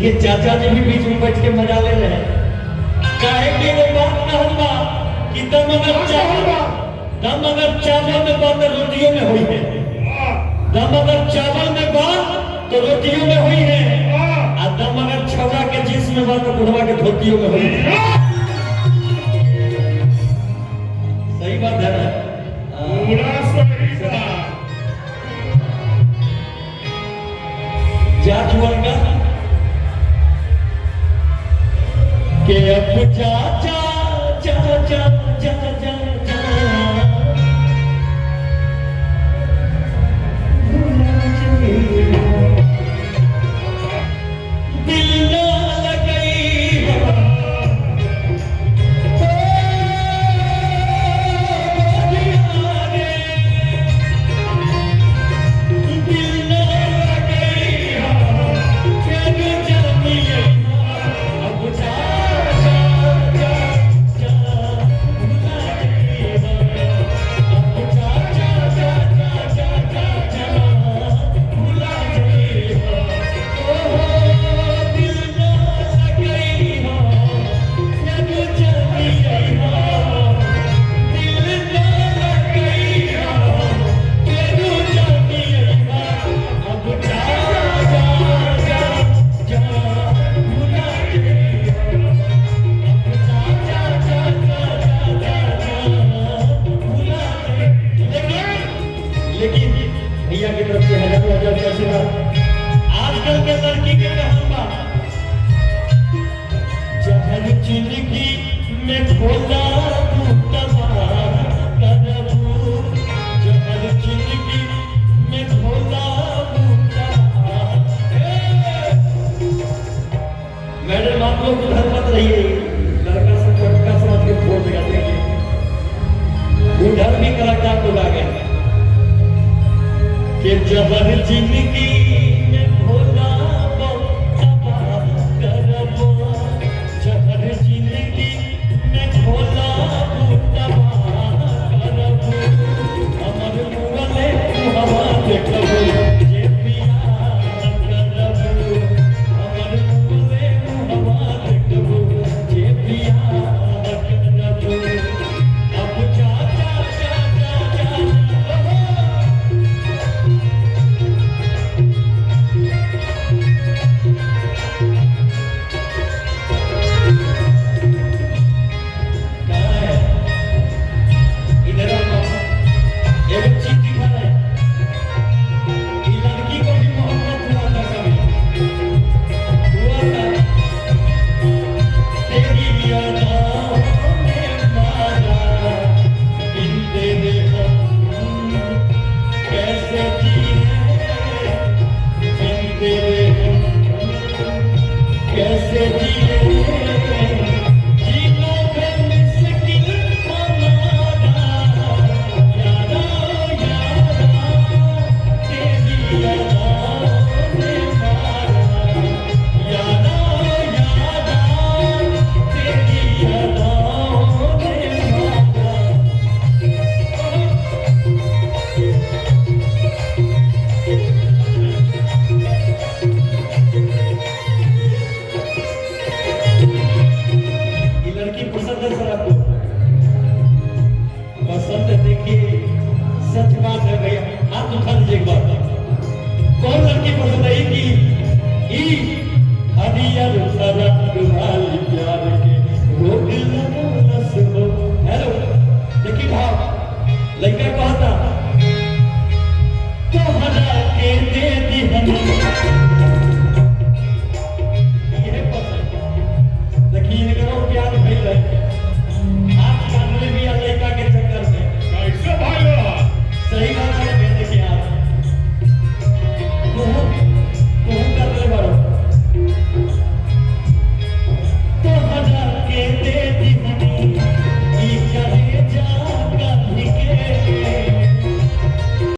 देखिए चाचा जी भी बीच में बैठ के मजा ले रहे हैं। काहे के वो बात कहल बा कि दम अगर चावल में बा तो रोटियों में हुई है। दम अगर चावल में बा तो रोटियों में हुई है, और दम अगर छौड़ा के जिस्म में बा तो बुढ़वा के धोतियों में हुई है। सही बात है ना? जात वर्ग के अब जा जा जा जा जा जा जा दिल ना लगई भैया की तरफ से हजार आशीर्वाद। आजकल के लड़की के कहूँगा जहर जिंदगी में खोला जहर जिंदगी में खोला। मैडम आप लोग उधर मत रहिए, लड़का सब लड़का समझ के फोन लगा देंगे। उधर भी करेक्ट आपको लगे कि जहर जिंदगी में भोला जहर जिंदगी